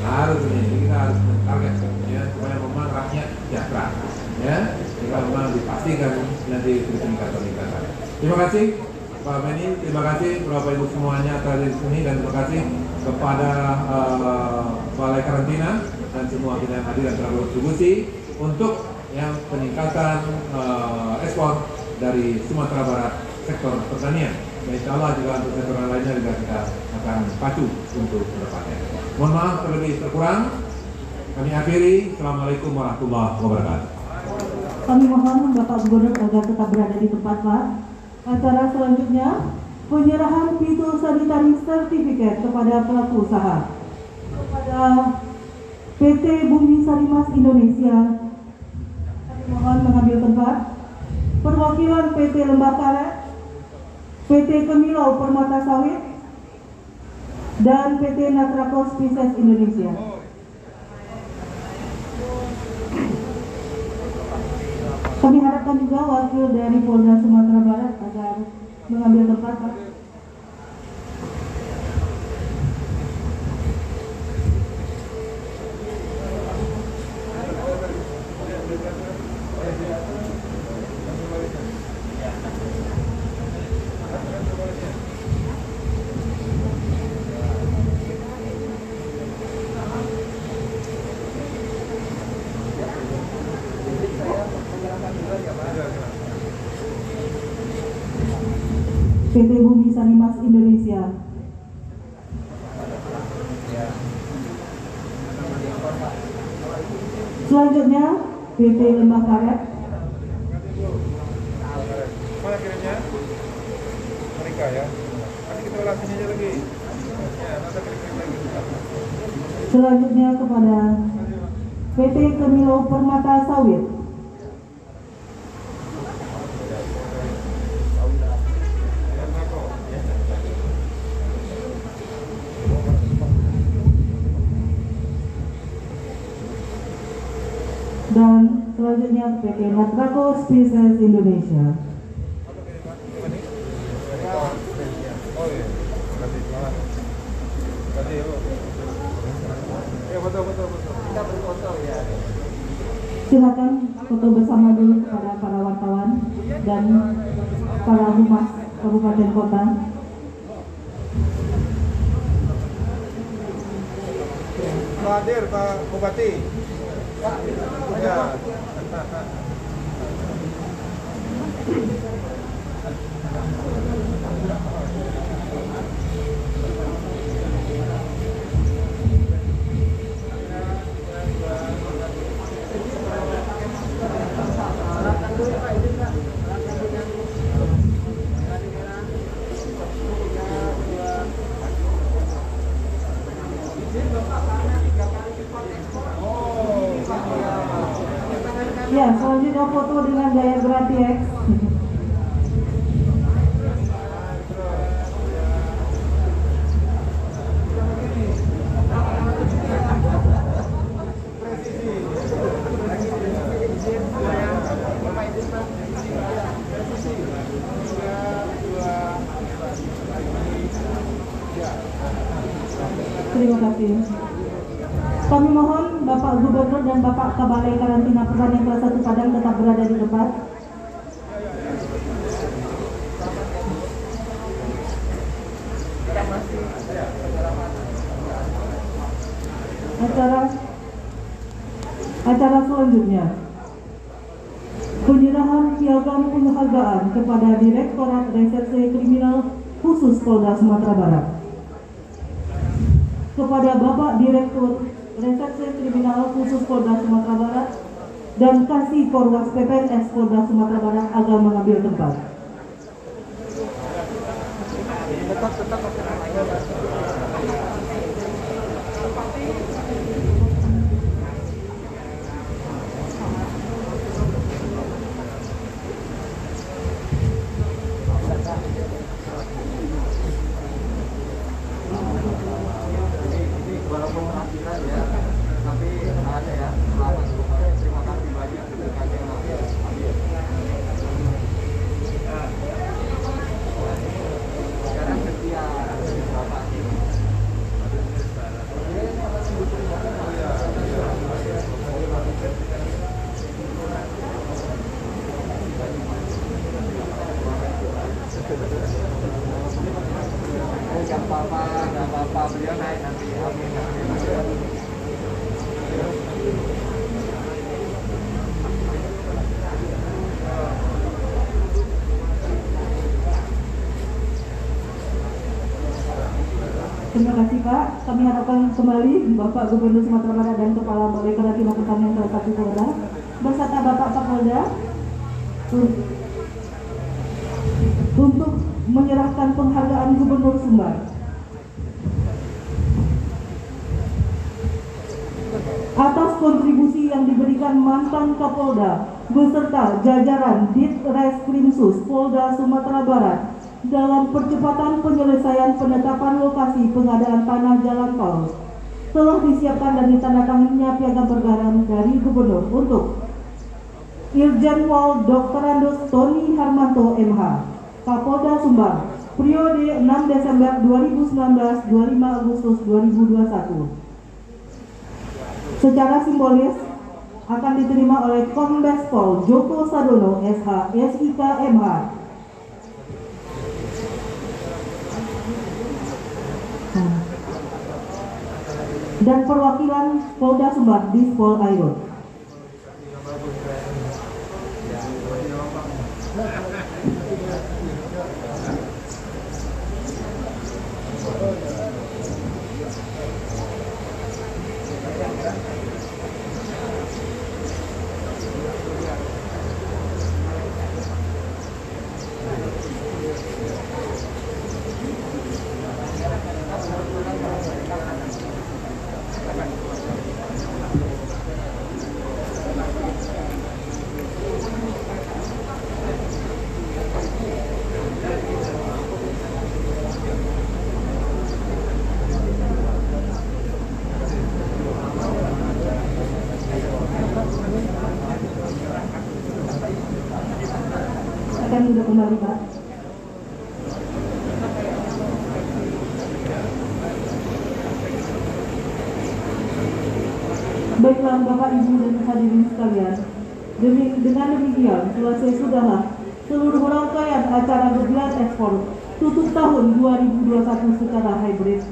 E: harus ini kita harus target ya supaya memang rakyat sejahtera ya kita memang dipastikan nanti peningkatan. Terima kasih Pak Benny, terima kasih Bapak Ibu semuanya atas ini dan terima kasih kepada Balai Karantina dan semua kita yang hadir dan telah berkontribusi untuk yang peningkatan ekspor dari Sumatera Barat sektor pertanian. Dan insya Allah juga untuk sektor lainnya juga kita akan pacu untuk kedepannya. Mohon maaf terlebih terkurang. Kami akhiri. Assalamualaikum warahmatullahi wabarakatuh.
B: Kami mohon Bapak Gubernur agar tetap berada di tempat Pak. Acara selanjutnya penyerahan fitosanitary certificate kepada pelaku usaha. Kepada PT Bumi Sarimas Indonesia, kami mohon mengambil tempat. Perwakilan PT Lembah Karet, PT Kemilau Permata Sawit, dan PT Natracos Pisces Indonesia. Kami harapkan juga wakil dari Polda Sumatera Barat agar mengambil tempat, Pak. PT Bumi Sarimas Indonesia. Selanjutnya PT Lembah Karet.
E: Mana kirimnya? Mereka ya. Nanti kita ulasin aja lagi. Ya, nanti kirim lagi.
B: Selanjutnya kepada PT Kemilau Permata Sawit. Dan selanjutnya PT Natraco Species Indonesia. Silakan foto bersama dulu kepada para wartawan dan para humas kabupaten kota.
F: Hadir Pak Bupati. Ya.
B: Ya, selanjutnya foto dengan gaya GratiX. Terima kasih. Kami mohon Bapak Gubernur dan Bapak Kabalai Karantina Pertanian kelas 1 Padang tetap berada di tempat. Acara selanjutnya, penyerahan piagam penghargaan kepada Direktorat Reserse Kriminal Khusus Polda Sumatera Barat. Kepada Bapak Direktur Reserse Kriminal Khusus Polda Sumatera Barat dan Kasih Korwas PPNS Polda Sumatera Barat agar mengambil tempat.
F: Bapak beliau naik nanti.
B: Terima kasih Pak. Kami harapkan kembali Bapak Gubernur Sumatera Barat dan Kepala Balai Karantina Pertanian kelas 1 Polda beserta Bapak Kapolda untuk menyerahkan penghargaan Gubernur Sumbar atas kontribusi yang diberikan mantan Kapolda beserta jajaran Ditreskrimsus Polda Sumatera Barat dalam percepatan penyelesaian penetapan lokasi pengadaan tanah jalan tol. Telah disiapkan dan ditandatanganinya piagam penghargaan dari Gubernur untuk Irjen Pol Dr. Andos Tony Harmanto MH, Kapolda Sumbar, periode 6 Desember 2019 – 25 Agustus 2021. Secara simbolis akan diterima oleh Kombes Pol Joko Sadono SH, SIK MH. Dan perwakilan Polda Sumbar Dispol Airut. kembali, Pak. Baiklah Bapak Ibu dan hadirin sekalian, dengan demikian selesai sudahlah seluruh rangkaian acara gebiar ekspor tutup tahun 2021 secara hybrid.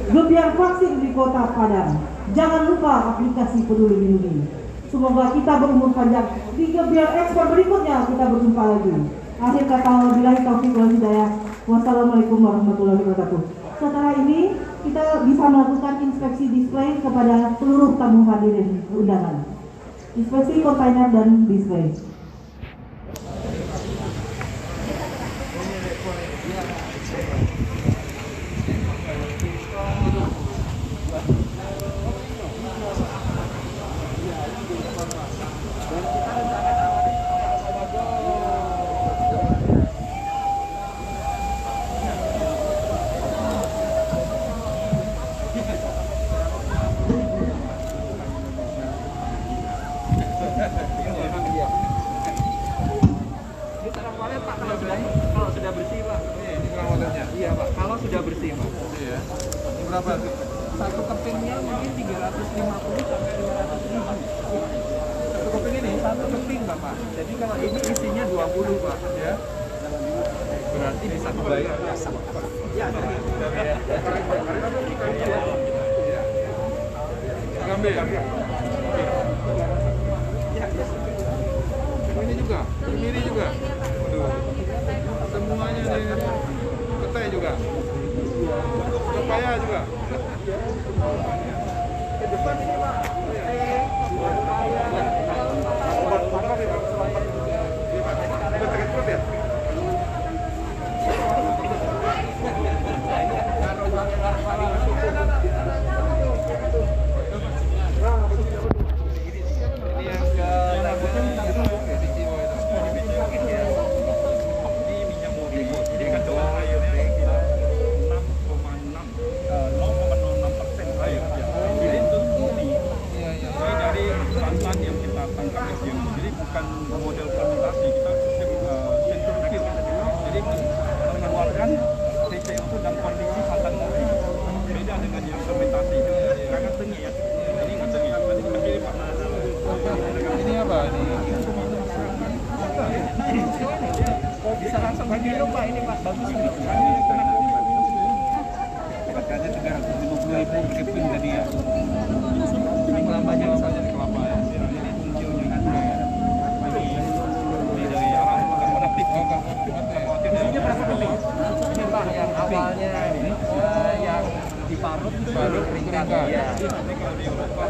B: Gebiar vaksin di Kota Padang. Jangan lupa aplikasi Peduli Lindungi. Semoga kita berumur panjang. Di gebiar ekspor berikutnya kita berjumpa lagi. Akhir kata, wabillahi taufiq wal hidayah. Wassalamualaikum warahmatullahi wabarakatuh. Setelah ini kita bisa melakukan inspeksi display kepada seluruh tamu hadirin undangan. Inspeksi kontainer dan display.
F: Kalau sudah bersih, Pak. Ini perawatannya. Iya, Pak. Kalau sudah bersih, Pak. Iya. Ini berapa? Satu kepingnya mungkin 350 sampai 200 ribu. Satu keping ini, satu keping, Bapak. Jadi kalau ini isinya 20, Pak. Ya. Berarti bisa kebayar. Ambil. Ini juga, ini juga. Aduh. Semuanya nih. Petai juga. Pepaya juga. Ke depan ini, Pak. Bisa langsung diminum, Pak. Ini, Pak, bagus ini. Harganya 350.000 keping tadi ya. Ini kelapanya misalnya di kelapa ya. Ini fungsinya kan ini dari arah konektif. Isinya berapa keping? Ini, Pak, yang awalnya yang diparut keringkan. Iya. Ini kalau di Eropa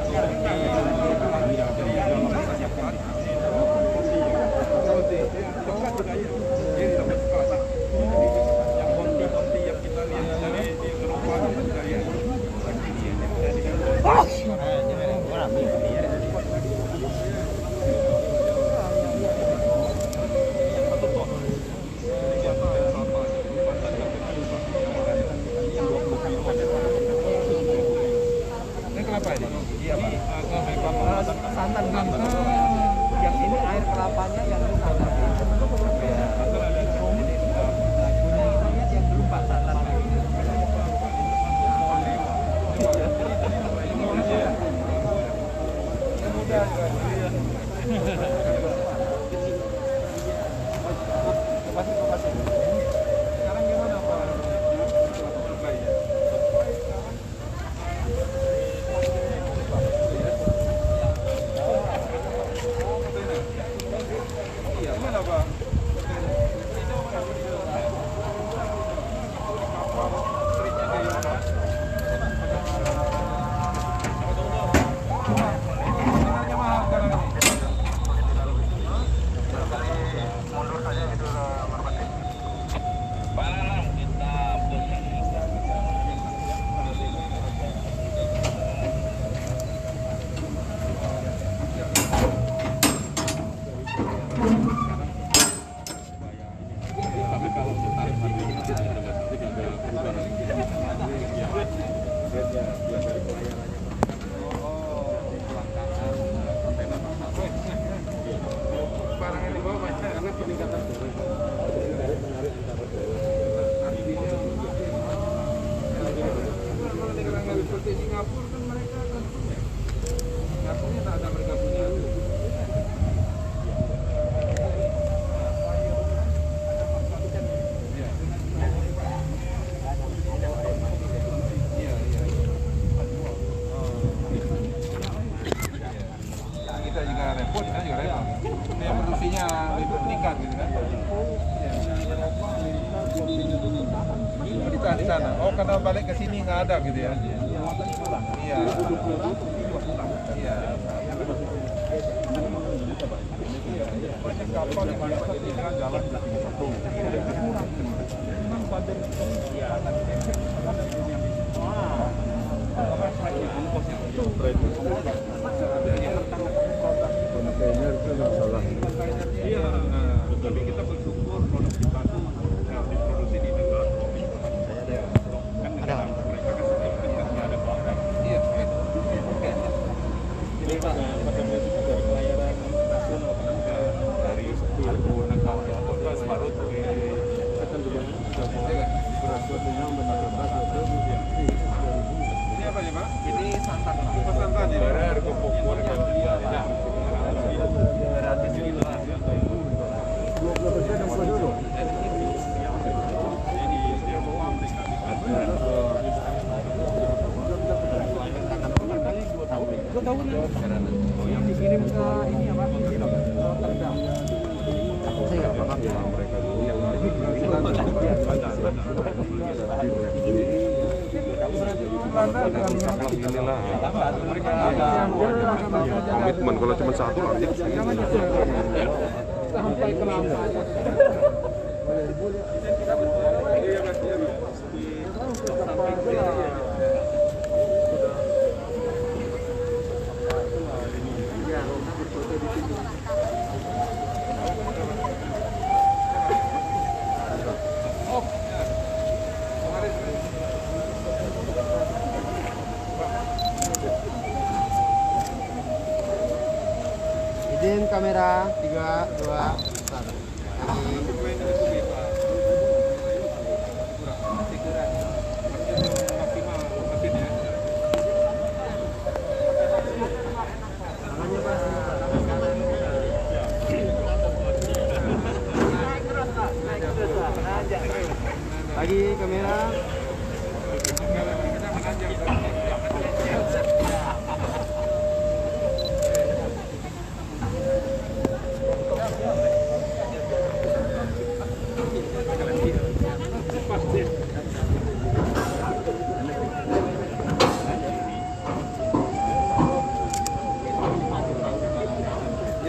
F: santan kelapa. Yang ini air kelapanya yang santan. Ya. Yang berupa santan. Sekarang gimana, Pak? Barang yang dibawa banyak karena peningkatan Singapura kan mereka kan punya. Singapura tak ada mereka punya. Kita juga repot, kita juga repot. Ini yang produksinya lebih meningkat gitu kan. Ini ditahan di sana. Oh, karena balik ke sini nggak ada gitu ya. Iya. Iya. Banyak kapal yang biasa tinggal jalan di satu. Memang badan iya, tapi kita bersyukur produk kita itu diproduksi di negara tropis. Kan negara mereka kan sebenarnya ada apa? Iya, ini Pak, dari pelayaran nasional dari Cirebon ke Semarang akan juga sudah berasuhnya benar-benar ini apa ya Pak? Ini santan. Oh, santan ya? Ada kompor yang dia. Gratis gitu lah. 20% yang dulu. Dua tahun ya? Yang dikirim ke ini apa? Rotterdam. Saya nggak paham ya mereka dulu yang alhamdulillah. Komitmen kalau cuma satu nanti sampai ke Lampung.
G: Izin kamera 3, 2, 1. Lagi kamera.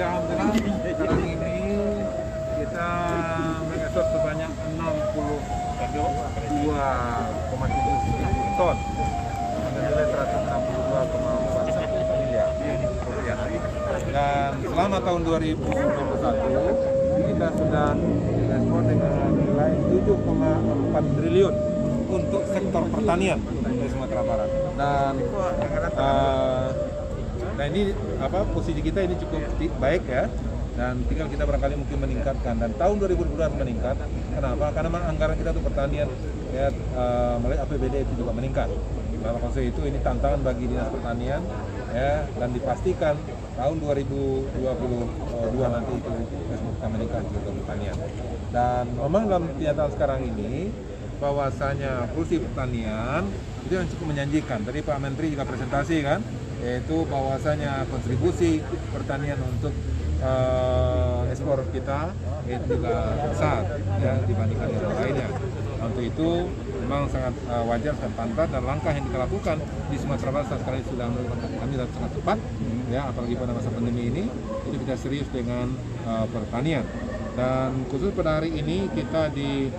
F: Ya, alhamdulillah sekarang ini kita mengekspor sebanyak 62,7 ton dengan nilai 162,4 miliar rupiah. Dan selama tahun 2021 kita sudah mengekspor dengan nilai 7,4 triliun untuk sektor pertanian di Sumatera Barat. Dan nah ini posisi kita ini cukup baik ya, dan tinggal kita barangkali mungkin meningkatkan, dan tahun 2022 harus meningkat. Kenapa? Karena memang anggaran kita untuk pertanian ya, melalui APBD itu juga meningkat. Maka konsep itu ini tantangan bagi Dinas Pertanian ya, dan dipastikan tahun 2022 nanti itu kita meningkat untuk pertanian. Dan memang dalam kenyataan sekarang ini bahwasanya kursi pertanian itu yang cukup menjanjikan. Tadi Pak Menteri juga presentasi kan, yaitu bahwasanya kontribusi pertanian untuk ekspor kita itu juga besar ya dibandingkan yang lainnya. Untuk itu memang sangat wajar dan pantas, dan langkah yang kita lakukan di Sumatera Barat sekarang ini sudah menurut kami sangat tepat ya, apalagi pada masa pandemi ini itu kita serius dengan pertanian. Dan khusus pada hari ini kita di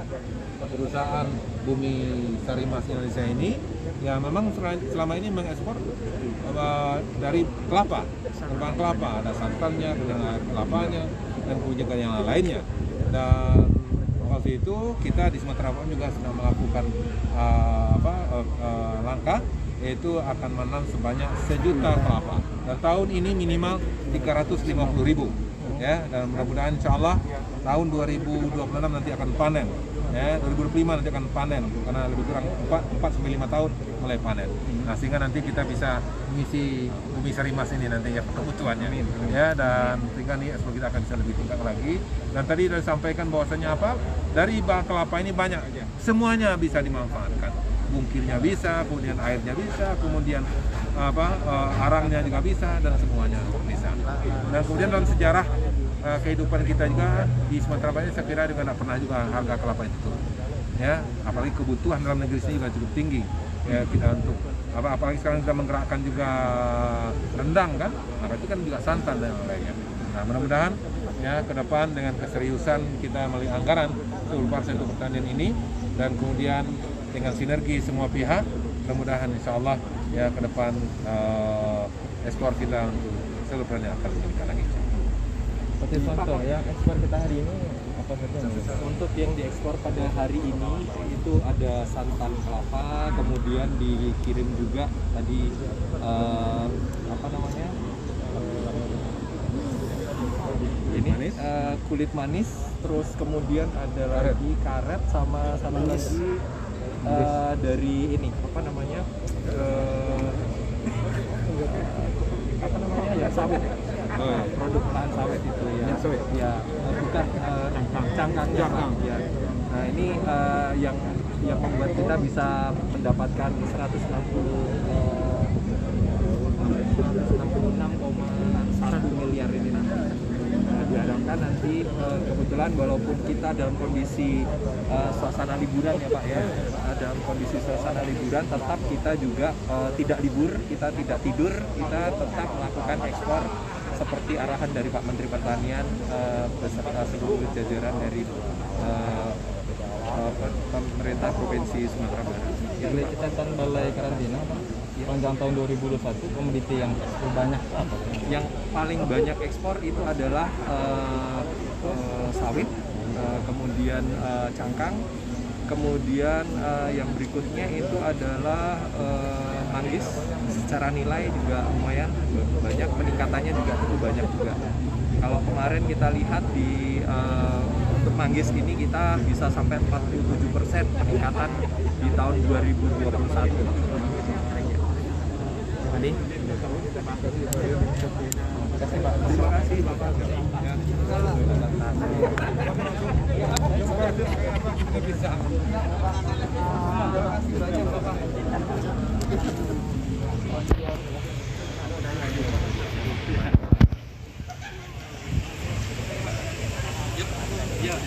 F: perusahaan Bumi Sari Mas Indonesia ini ya memang selama ini mengekspor dari kelapa, berbahan kelapa, ada santannya, kemudian kelapanya, dan kemudian yang lainnya. Dan waktu itu kita di Sumatera Barat juga sedang melakukan langkah, yaitu akan menanam sebanyak 1 juta kelapa. Dan tahun ini minimal 350.000 ya, dan mudah-mudahan insya Allah tahun 2026 nanti akan panen ya, 2025 nanti akan panen, karena lebih kurang 4-5 tahun
E: mulai panen. Nah, sehingga nanti kita bisa mengisi Bumi Serimas ini nantinya kebutuhannya, ya, dan sehingga nih ekspor kita akan bisa lebih tingkat lagi. Dan tadi sudah disampaikan bahwasanya apa? Dari bahan kelapa ini banyak, semuanya bisa dimanfaatkan. Bungkirnya bisa, kemudian airnya bisa, kemudian arangnya juga bisa, dan semuanya bisa. Dan kemudian dalam sejarah kehidupan kita juga di Sumatera Barat, saya kira juga tidak pernah juga harga kelapa itu turun. Ya, apalagi kebutuhan dalam negeri sini juga cukup tinggi. Ya, kita untuk apalagi sekarang kita menggerakkan juga rendang kan, maka itu kan juga santan dan lainnya. Nah, mudah-mudahan ya ke depan dengan keseriusan kita melalui anggaran 10% untuk pertanian ini, dan kemudian dengan sinergi semua pihak, mudah-mudahan insya Allah ya ke depan ekspor kita untuk seluruh pertanian akan meningkat lagi.
C: Seperti contoh yang ekspor kita hari ini apa saja?
F: Untuk yang diekspor pada hari ini itu ada santan kelapa, kemudian dikirim juga tadi kulit manis, terus kemudian ada lagi karet sama satu lagi dari ini ya sawit. Produk olahan sawit itu ya. Ya, bukan cangkang. Ya. Nah, ini yang membuat kita bisa mendapatkan 166,1 miliar ini nanti. Nah, diharapkan nanti kebetulan walaupun kita dalam kondisi suasana liburan ya Pak ya, dalam kondisi suasana liburan tetap kita juga tidak libur, kita tidak tidur, kita tetap melakukan ekspor seperti arahan dari Pak Menteri Pertanian beserta seluruh jajaran dari pemerintah Provinsi Sumatera Barat.
C: Dari catatan Balai Karantina, sepanjang tahun 2021 komoditi yang banyak apa?
F: Yang paling banyak ekspor itu adalah sawit, kemudian cangkang, kemudian yang berikutnya itu adalah manggis. Secara nilai juga lumayan banyak, peningkatannya juga cukup banyak juga. Kalau kemarin kita lihat di untuk manggis ini kita bisa sampai 47% peningkatan di tahun 2021. Adi? Terima kasih Pak. Terima kasih Bapak. Ya.